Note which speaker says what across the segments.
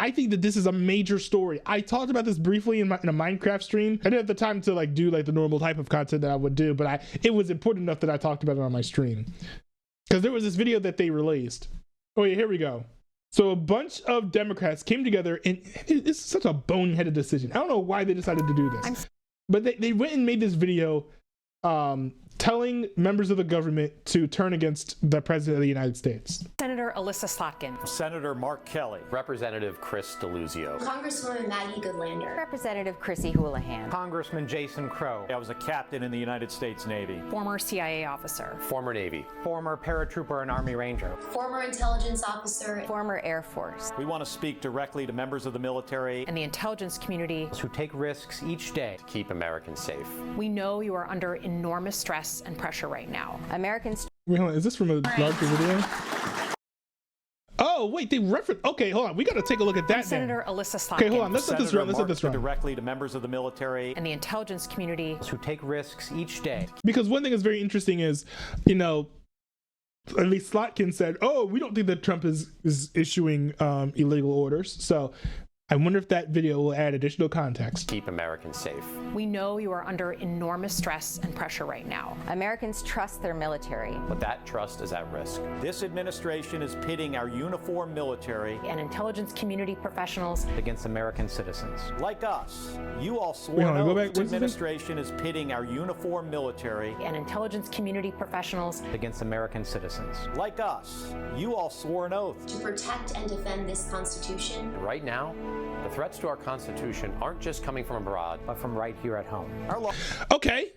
Speaker 1: I think that this is a major story. I talked about this briefly in a Minecraft stream. I didn't have the time to like do like the normal type of content that I would do, but it was important enough that I talked about it on my stream. Because there was this video that they released. Oh yeah, here we go. So a bunch of Democrats came together, and it's such a boneheaded decision. I don't know why they decided to do this. But they went and made this video telling members of the government to turn against the president of the United States.
Speaker 2: Senator Elissa Slotkin.
Speaker 3: Senator Mark Kelly.
Speaker 4: Representative Chris DeLuzio.
Speaker 5: Congresswoman Maggie Goodlander.
Speaker 6: Representative Chrissy Houlihan.
Speaker 3: Congressman Jason Crow. I was a captain in the United States Navy.
Speaker 2: Former CIA officer.
Speaker 4: Former Navy.
Speaker 7: Former paratrooper and Army Ranger.
Speaker 5: Former intelligence officer.
Speaker 6: Former Air Force.
Speaker 3: We want to speak directly to members of the military
Speaker 2: And the intelligence community.
Speaker 7: Who take risks each day
Speaker 4: To keep Americans safe.
Speaker 2: We know you are under enormous stress and pressure right now.
Speaker 6: Americans.
Speaker 1: Wait, hold on. Is this from a larger video? Oh, wait, they reference. Okay, hold on. We got to take a look at that.
Speaker 2: Senator Elissa Slotkin.
Speaker 1: Okay, hold on. Let's set this wrong. Let's set this wrong.
Speaker 3: Directly to members of the military.
Speaker 2: And the intelligence community.
Speaker 7: who take risks each day.
Speaker 1: Because one thing that's very interesting is, you know, at least Slotkin said, oh, we don't think that Trump is issuing illegal orders. So I wonder if that video will add additional context.
Speaker 4: Keep Americans safe.
Speaker 2: We know you are under enormous stress and pressure right now.
Speaker 6: Americans trust their military.
Speaker 4: But that trust is at risk.
Speaker 3: This administration is pitting our uniformed military
Speaker 2: And intelligence community professionals.
Speaker 7: Against American citizens.
Speaker 3: like us. You all swore
Speaker 1: Wait, hold on, go
Speaker 3: oath.
Speaker 1: back.
Speaker 3: This
Speaker 1: What's this?
Speaker 3: administration is pitting our uniformed military
Speaker 2: And intelligence community professionals.
Speaker 7: Against American citizens.
Speaker 3: like us. You all swore an oath.
Speaker 5: To protect and defend this Constitution.
Speaker 4: And right now, the threats to our Constitution aren't just coming from abroad,
Speaker 7: But from right here at home.
Speaker 3: Our law.
Speaker 1: Okay.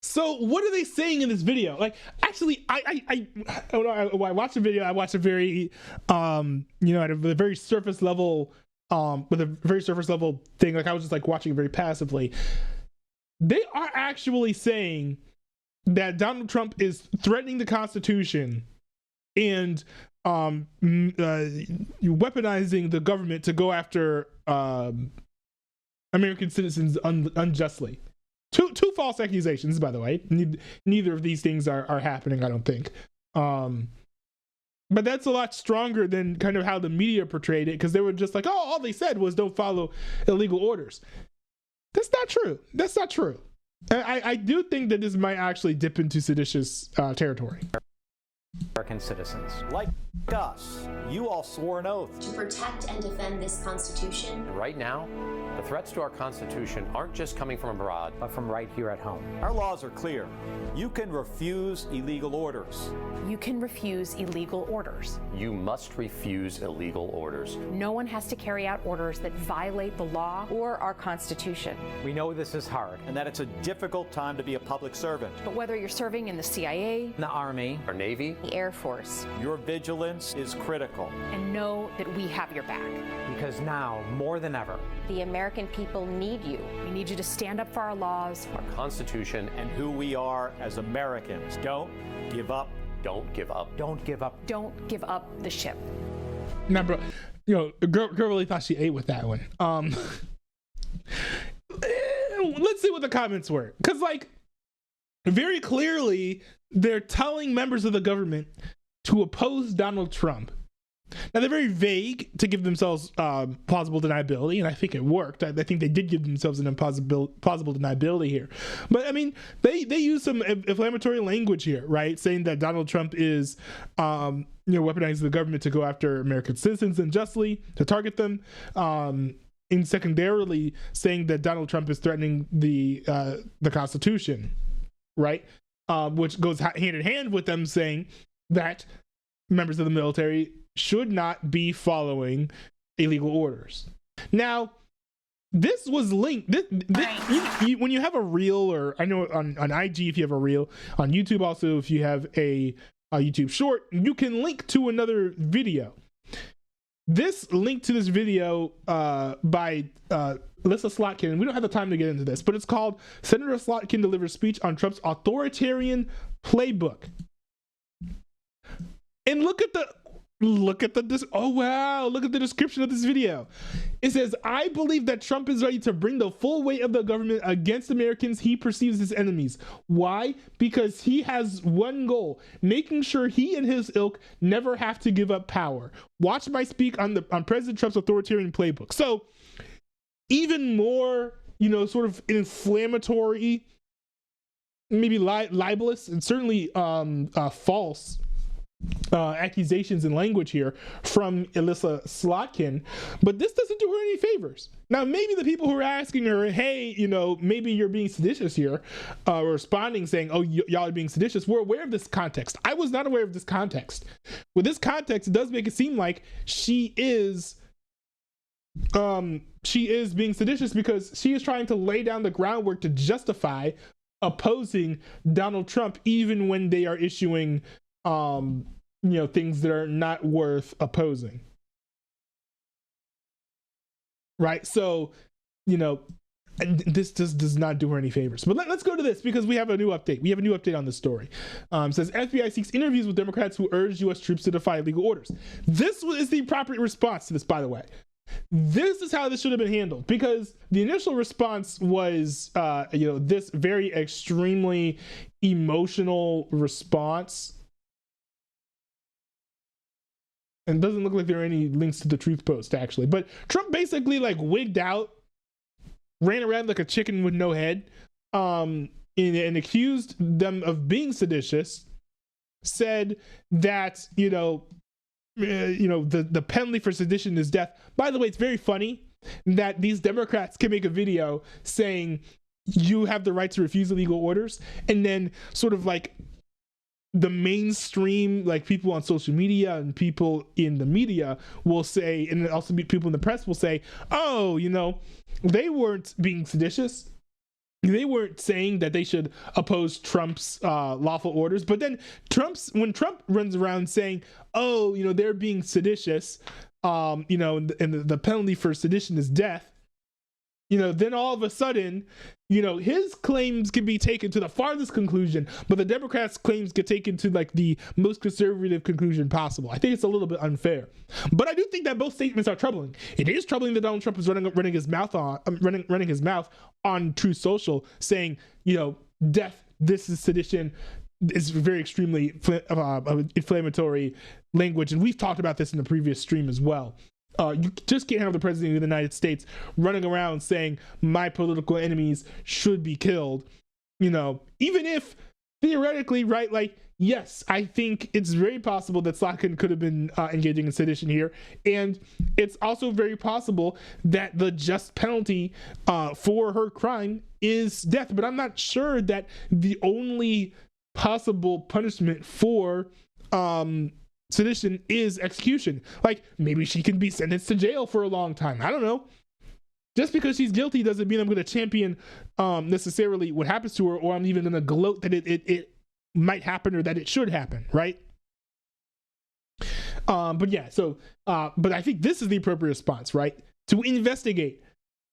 Speaker 1: So what are they saying in this video? Like, actually, I watched the video. I watched a very, you know, at a very surface level, with a very surface level thing. Like, I was just like watching it very passively. They are actually saying that Donald Trump is threatening the Constitution and weaponizing the government to go after American citizens unjustly. Two false accusations, by the way. Neither of these things are happening, I don't think. But that's a lot stronger than kind of how the media portrayed it, because they were just like, oh, all they said was don't follow illegal orders. That's not true. That's not true. I do think that this might actually dip into seditious territory.
Speaker 7: American citizens.
Speaker 3: Like us. You all swore an oath.
Speaker 5: To protect and defend this Constitution.
Speaker 4: and right now, the threats to our Constitution aren't just coming from abroad,
Speaker 7: But from right here at home.
Speaker 3: Our laws are clear. You can refuse illegal orders.
Speaker 2: You can refuse illegal orders.
Speaker 4: you must refuse illegal orders.
Speaker 2: No one has to carry out orders that violate the law.
Speaker 6: Or our Constitution.
Speaker 7: We know this is hard.
Speaker 3: And that it's a difficult time to be a public servant.
Speaker 2: But whether you're serving in the CIA,
Speaker 7: The Army.
Speaker 4: Our Navy,
Speaker 6: The Air Force.
Speaker 3: Your vigilance is critical.
Speaker 2: and know that we have your back.
Speaker 7: Because now, more than ever,
Speaker 6: The American people need you.
Speaker 2: We need you to stand up for our laws.
Speaker 4: our Constitution,
Speaker 3: And who we are as Americans. Don't give up.
Speaker 4: don't give up.
Speaker 7: don't give up.
Speaker 2: Don't give up the ship.
Speaker 1: Now, bro, you know, girl really thought she ate with that one. Let's see what the comments were, because like very clearly they're telling members of the government to oppose Donald Trump. Now they're very vague to give themselves plausible deniability, and I think it worked. I think they did give themselves an plausible deniability here. But I mean, they use some inflammatory language here, right? Saying that Donald Trump is, you know, weaponizing the government to go after American citizens unjustly, to target them. And secondarily, saying that Donald Trump is threatening the Constitution, right? Which goes hand in hand with them saying that members of the military should not be following illegal orders. Now, this was linked. When you have a reel, or I know on IG if you have a reel, on YouTube also if you have a YouTube short, you can link to another video. This link to this video by Elissa Slotkin, and we don't have the time to get into this, but it's called Senator Slotkin Delivers Speech on Trump's Authoritarian Playbook. And look at the look at the oh wow, look at the description of this video. It says, I believe that Trump is ready to bring the full weight of the government against Americans he perceives as enemies. Why? Because he has one goal, making sure he and his ilk never have to give up power. Watch my speak on President Trump's authoritarian playbook. So even more, sort of inflammatory, maybe libelous, and certainly false accusations and language here from Elissa Slotkin, but this doesn't do her any favors. Now, maybe the people who are asking her, hey, maybe you're being seditious here, responding saying, oh, y'all are being seditious, we're aware of this context. I was not aware of this context. With this context, it does make it seem like she is being seditious because she is trying to lay down the groundwork to justify opposing Donald Trump, even when they are issuing things that are not worth opposing. Right? So, this just does not do her any favors. But let's go to this because we have a new update. We have a new update on this story. It says FBI seeks interviews with Democrats who urge U.S. troops to defy illegal orders. This is the proper response to this, by the way. This is how this should have been handled, because the initial response was, this very extremely emotional response. And it doesn't look like there are any links to the truth post, actually. But Trump basically wigged out, ran around like a chicken with no head, and accused them of being seditious, said that, the penalty for sedition is death. By the way, it's very funny that these Democrats can make a video saying you have the right to refuse illegal orders, and then sort of the mainstream, people on social media and people in the media will say, and also people in the press will say, oh, they weren't being seditious. They weren't saying that they should oppose Trump's lawful orders. But then when Trump runs around saying, oh, they're being seditious, and the penalty for sedition is death, then all of a sudden, his claims can be taken to the farthest conclusion, but the Democrats' claims get taken to the most conservative conclusion possible. I think it's a little bit unfair, but I do think that both statements are troubling. It is troubling that Donald Trump is running his mouth on Truth Social, saying, death, this is sedition. It's very extremely inflammatory language, and we've talked about this in the previous stream as well. You just can't have the president of the United States running around saying my political enemies should be killed, even if theoretically, right, yes, I think it's very possible that Slotkin could have been engaging in sedition here, and it's also very possible that the just penalty for her crime is death, but I'm not sure that the only possible punishment for sedition is execution. Maybe she can be sentenced to jail for a long time. I don't know. Just because she's guilty doesn't mean I'm going to champion necessarily what happens to her, or I'm even going to gloat that it might happen or that it should happen, right? But I think this is the appropriate response, right? To investigate.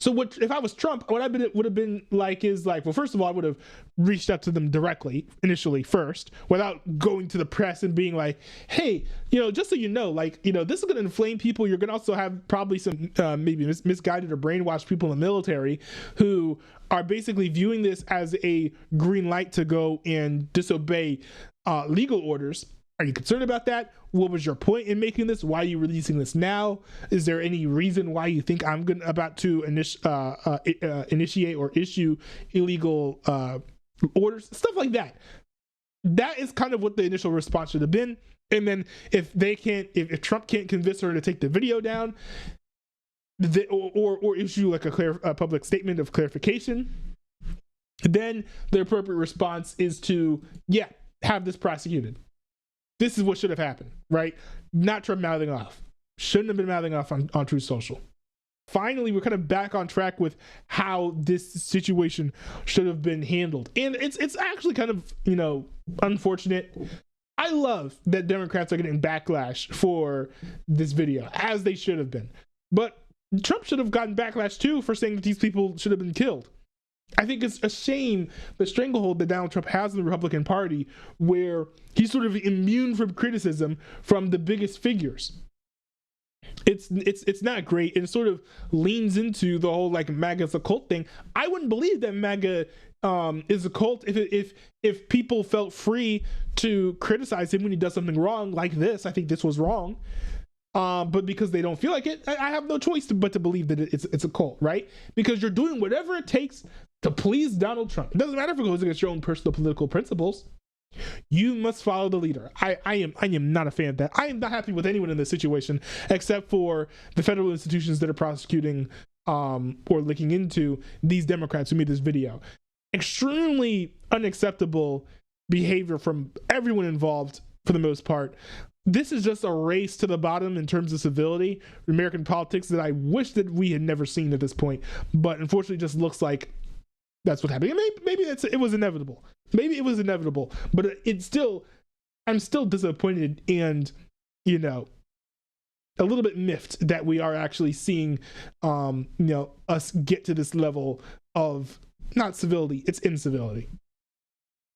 Speaker 1: So what if I was Trump? What would have been well, first of all, I would have reached out to them directly initially first, without going to the press and being like, hey, just so this is going to inflame people. You're going to also have probably some maybe misguided or brainwashed people in the military who are basically viewing this as a green light to go and disobey legal orders. Are you concerned about that? What was your point in making this? Why are you releasing this now? Is there any reason why you think I'm about to initiate or issue illegal orders? Stuff like that. That is kind of what the initial response should have been. And then if Trump can't convince her to take the video down, or issue a public statement of clarification, then the appropriate response is to have this prosecuted. This is what should have happened, right? Not Trump mouthing off. Shouldn't have been mouthing off on Truth Social. Finally, we're kind of back on track with how this situation should have been handled. And it's actually kind of, unfortunate. I love that Democrats are getting backlash for this video, as they should have been. But Trump should have gotten backlash too for saying that these people should have been killed. I think it's a shame the stranglehold that Donald Trump has in the Republican Party, where he's sort of immune from criticism from the biggest figures. It's not great. It sort of leans into the whole like MAGA's a cult thing. I wouldn't believe that MAGA is a cult if people felt free to criticize him when he does something wrong like this. I think this was wrong. But because they don't feel like it, I have no choice but to believe that it's a cult, right? Because you're doing whatever it takes to please Donald Trump. It doesn't matter if it goes against your own personal political principles. You must follow the leader. I am not a fan of that. I am not happy with anyone in this situation except for the federal institutions that are prosecuting or looking into these Democrats who made this video. Extremely unacceptable behavior from everyone involved for the most part. This is just a race to the bottom in terms of civility in American politics that I wish that we had never seen at this point. But unfortunately, it just looks like that's what happened. Maybe it was inevitable. Maybe it was inevitable, but I'm still disappointed and, you know, a little bit miffed that we are actually seeing, us get to this level of not civility, it's incivility.